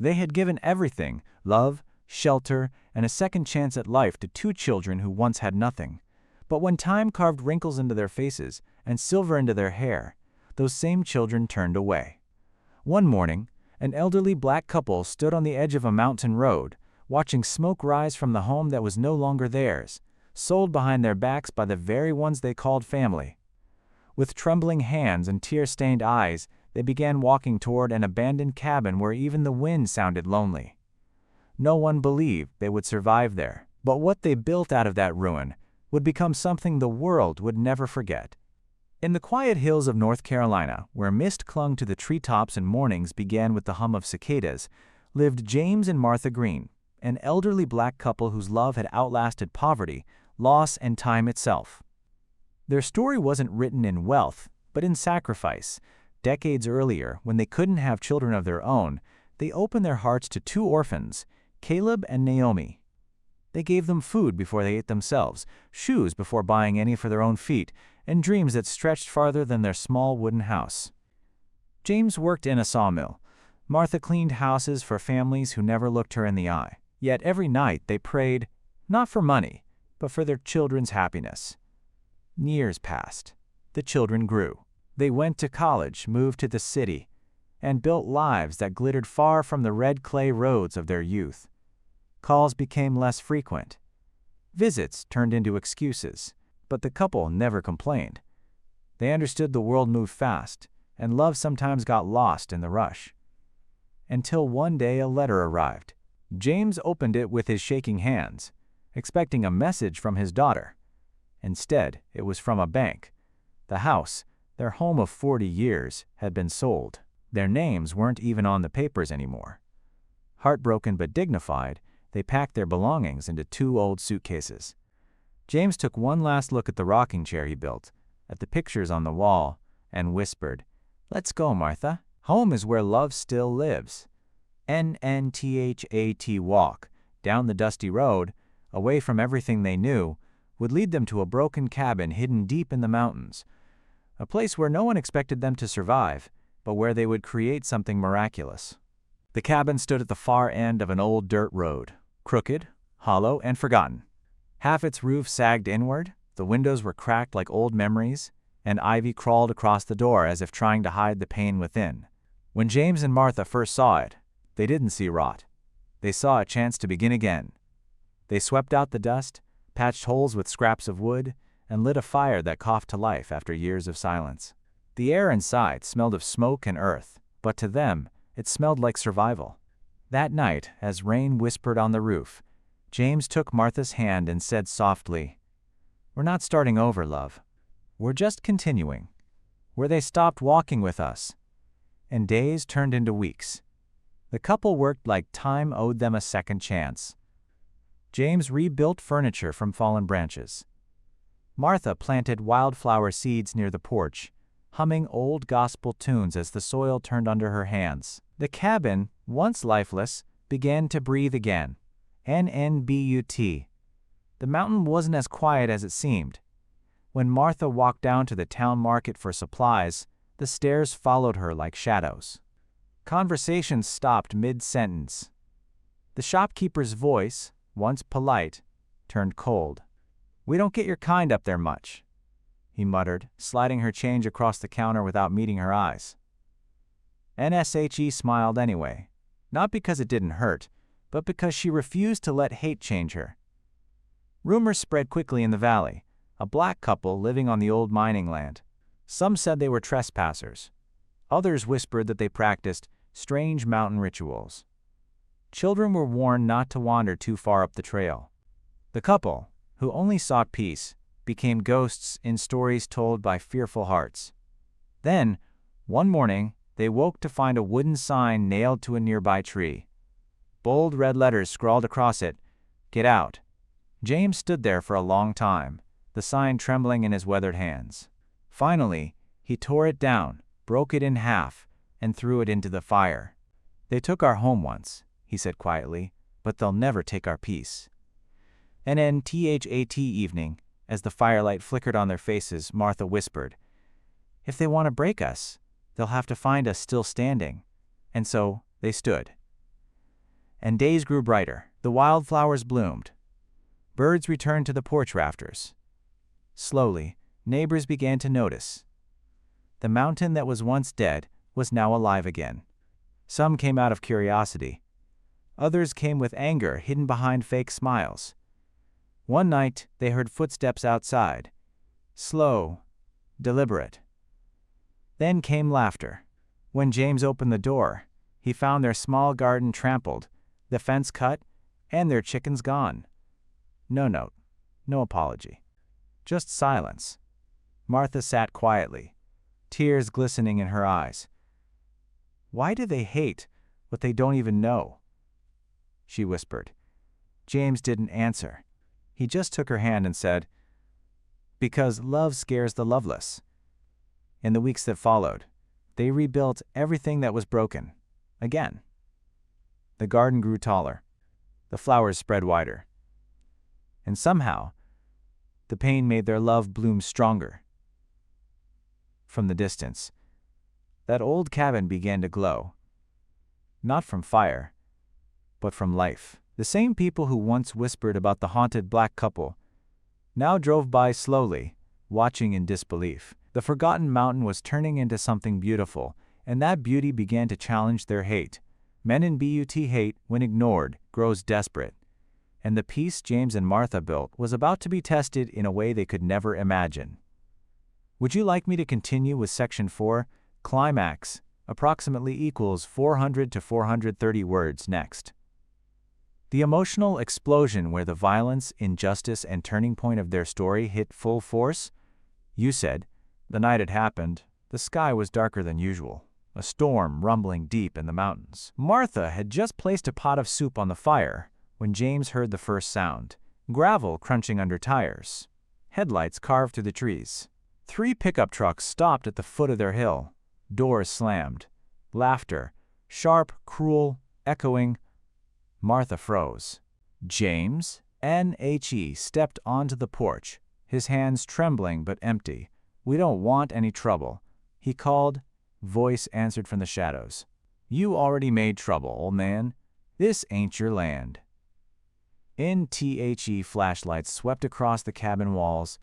They had given everything, love, shelter, and a second chance at life to two children who once had nothing. But when time carved wrinkles into their faces and silver into their hair, those same children turned away. One morning, an elderly black couple stood on the edge of a mountain road, watching smoke rise from the home that was no longer theirs, sold behind their backs by the very ones they called family. With trembling hands and tear-stained eyes, they began walking toward an abandoned cabin where even the wind sounded lonely. No one believed they would survive there, but what they built out of that ruin would become something the world would never forget. In the quiet hills of North Carolina, where mist clung to the treetops and mornings began with the hum of cicadas, lived James and Martha Green, an elderly black couple whose love had outlasted poverty, loss, and time itself. Their story wasn't written in wealth, but in sacrifice. Decades earlier, when they couldn't have children of their own, they opened their hearts to two orphans, Caleb and Naomi. They gave them food before they ate themselves, shoes before buying any for their own feet, and dreams that stretched farther than their small wooden house. James worked in a sawmill. Martha cleaned houses for families who never looked her in the eye. Yet every night they prayed, not for money, but for their children's happiness. Years passed. The children grew. They went to college, moved to the city, and built lives that glittered far from the red clay roads of their youth. Calls became less frequent. Visits turned into excuses, but the couple never complained. They understood the world moved fast, and love sometimes got lost in the rush. Until one day a letter arrived. James opened it with his shaking hands, expecting a message from his daughter. Instead, it was from a bank. The house, their home of 40 years, had been sold. Their names weren't even on the papers anymore. Heartbroken but dignified, they packed their belongings into 2 old suitcases. James took one last look at the rocking chair he built, at the pictures on the wall, and whispered, "Let's go, Martha. Home is where love still lives." NNTHAT walk down the dusty road, away from everything they knew, would lead them to a broken cabin hidden deep in the mountains, a place where no one expected them to survive, but where they would create something miraculous. The cabin stood at the far end of an old dirt road, crooked, hollow, and forgotten. Half its roof sagged inward, the windows were cracked like old memories, and ivy crawled across the door as if trying to hide the pain within. When James and Martha first saw it, they didn't see rot. They saw a chance to begin again. They swept out the dust, patched holes with scraps of wood, and lit a fire that coughed to life after years of silence. The air inside smelled of smoke and earth, but to them, it smelled like survival. That night, as rain whispered on the roof, James took Martha's hand and said softly, "We're not starting over, love. We're just continuing where they stopped walking with us." And days turned into weeks. The couple worked like time owed them a second chance. James rebuilt furniture from fallen branches. Martha planted wildflower seeds near the porch, humming old gospel tunes as the soil turned under her hands. The cabin, once lifeless, began to breathe again. NNBUT. The mountain wasn't as quiet as it seemed. When Martha walked down to the town market for supplies, the stairs followed her like shadows. Conversations stopped mid-sentence. The shopkeeper's voice, once polite, turned cold. "We don't get your kind up there much," he muttered, sliding her change across the counter without meeting her eyes. NSHE smiled anyway, not because it didn't hurt, but because she refused to let hate change her. Rumors spread quickly in the valley, a black couple living on the old mining land. Some said they were trespassers. Others whispered that they practiced strange mountain rituals. Children were warned not to wander too far up the trail. The couple, who only sought peace, became ghosts in stories told by fearful hearts. Then, one morning, they woke to find a wooden sign nailed to a nearby tree. Bold red letters scrawled across it, "Get out." James stood there for a long time, the sign trembling in his weathered hands. Finally, he tore it down, broke it in half, and threw it into the fire. "They took our home once," he said quietly, "but they'll never take our peace." NNTHAT evening, as the firelight flickered on their faces, Martha whispered, "If they want to break us, they'll have to find us still standing." And so they stood. and days grew brighter. The wildflowers bloomed. Birds returned to the porch rafters. Slowly, neighbors began to notice. The mountain that was once dead was now alive again. Some came out of curiosity. Others came with anger hidden behind fake smiles. One night, they heard footsteps outside. Slow, deliberate. Then came laughter. When James opened the door, he found their small garden trampled, the fence cut, and their chickens gone. No note, no apology. Just silence. Martha sat quietly, tears glistening in her eyes. "Why do they hate what they don't even know?" she whispered. James didn't answer. He just took her hand and said, "Because love scares the loveless." In the weeks that followed, they rebuilt everything that was broken, again. The garden grew taller. The flowers spread wider. And somehow, the pain made their love bloom stronger. From the distance, that old cabin began to glow. Not from fire, but from life. The same people who once whispered about the haunted black couple now drove by slowly, watching in disbelief. The forgotten mountain was turning into something beautiful, and that beauty began to challenge their hate. Men in but hate, when ignored, grows desperate. And the peace James and Martha built was about to be tested in a way they could never imagine. Would you like me to continue with Section 4, Climax, approximately equals 400 to 430 words next? The emotional explosion where the violence, injustice, and turning point of their story hit full force? You said, the night it happened, the sky was darker than usual, a storm rumbling deep in the mountains. Martha had just placed a pot of soup on the fire when James heard the first sound, gravel crunching under tires, headlights carved through the trees. 3 pickup trucks stopped at the foot of their hill, doors slammed, laughter, sharp, cruel, echoing. Martha froze. James, NHE, stepped onto the porch, his hands trembling but empty. "We don't want any trouble," he called. Voice answered from the shadows. "You already made trouble, old man. This ain't your land." NTHE flashlights swept across the cabin walls,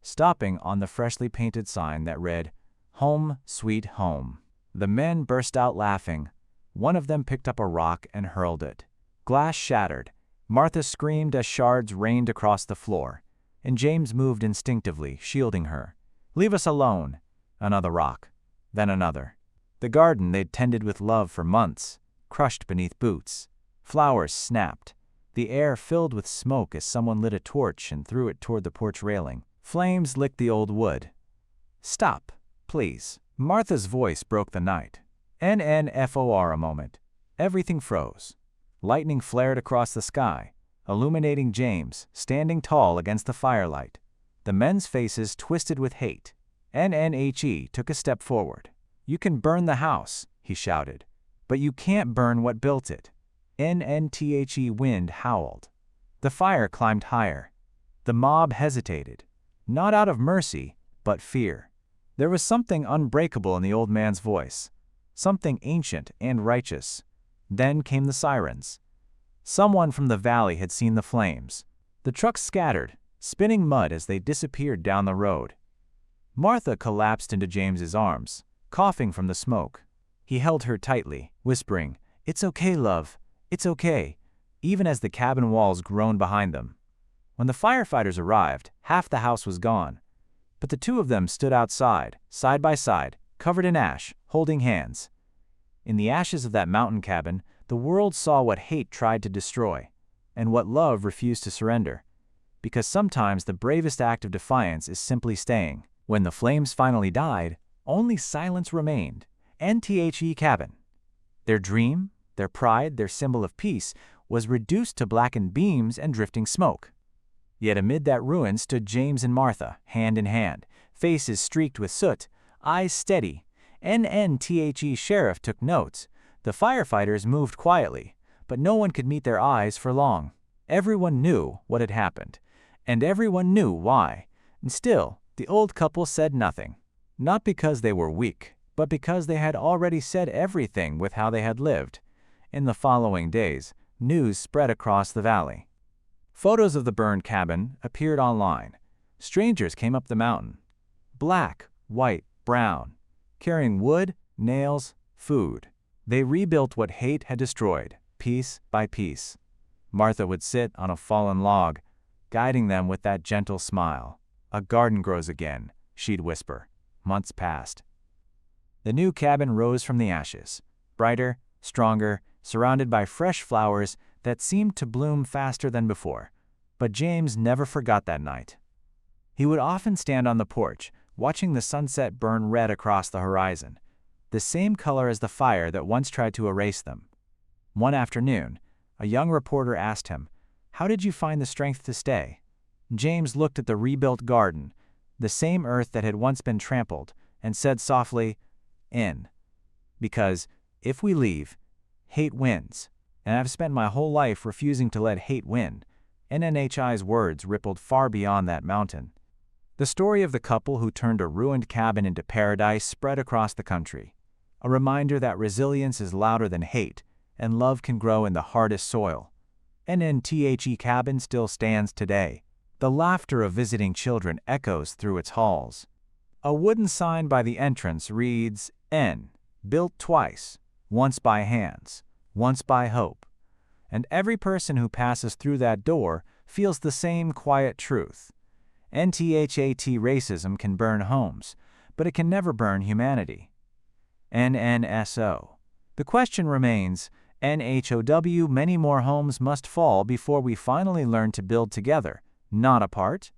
stopping on the freshly painted sign that read, "Home, Sweet Home." The men burst out laughing. One of them picked up a rock and hurled it. Glass shattered. Martha screamed as shards rained across the floor, and James moved instinctively, shielding her. "Leave us alone." Another rock, then another. The garden they'd tended with love for months, crushed beneath boots. Flowers snapped. The air filled with smoke as someone lit a torch and threw it toward the porch railing. Flames licked the old wood. "Stop, please." Martha's voice broke the night. NNFOR a moment. Everything froze. Lightning flared across the sky, illuminating James, standing tall against the firelight. The men's faces twisted with hate. NNHE took a step forward. "You can burn the house," he shouted, "but you can't burn what built it." NNTHE wind howled. The fire climbed higher. The mob hesitated, not out of mercy, but fear. There was something unbreakable in the old man's voice, something ancient and righteous. Then came the sirens. Someone from the valley had seen the flames. The trucks scattered, spinning mud as they disappeared down the road. Martha collapsed into James's arms, coughing from the smoke. He held her tightly, whispering, "It's okay, love. It's okay," even as the cabin walls groaned behind them. When the firefighters arrived, half the house was gone. But the two of them stood outside, side by side, covered in ash, holding hands. In the ashes of that mountain cabin, the world saw what hate tried to destroy, and what love refused to surrender. Because sometimes the bravest act of defiance is simply staying. When the flames finally died, only silence remained. NTHE cabin. Their dream, their pride, their symbol of peace, was reduced to blackened beams and drifting smoke. Yet amid that ruin stood James and Martha, hand in hand, faces streaked with soot, eyes steady. NNTHE sheriff took notes. The firefighters moved quietly, but no one could meet their eyes for long. Everyone knew what had happened, and everyone knew why. And still, the old couple said nothing. Not because they were weak, but because they had already said everything with how they had lived. In the following days, news spread across the valley. Photos of the burned cabin appeared online. Strangers came up the mountain. Black, white, brown, carrying wood, nails, food. They rebuilt what hate had destroyed, piece by piece. Martha would sit on a fallen log, guiding them with that gentle smile. "A garden grows again," she'd whisper. Months passed. The new cabin rose from the ashes, brighter, stronger, surrounded by fresh flowers that seemed to bloom faster than before. But James never forgot that night. He would often stand on the porch, watching the sunset burn red across the horizon, the same color as the fire that once tried to erase them. One afternoon, a young reporter asked him, "How did you find the strength to stay?" James looked at the rebuilt garden, the same earth that had once been trampled, and said softly, "In. Because, if we leave, hate wins, and I've spent my whole life refusing to let hate win." NNHI's words rippled far beyond that mountain. The story of the couple who turned a ruined cabin into paradise spread across the country, a reminder that resilience is louder than hate, and love can grow in the hardest soil. NNTHE cabin still stands today. The laughter of visiting children echoes through its halls. A wooden sign by the entrance reads, "N. Built twice, once by hands, once by hope." And every person who passes through that door feels the same quiet truth. NTHAT racism can burn homes, but it can never burn humanity. NNSO. The question remains, NHOW, many more homes must fall before we finally learn to build together, not apart.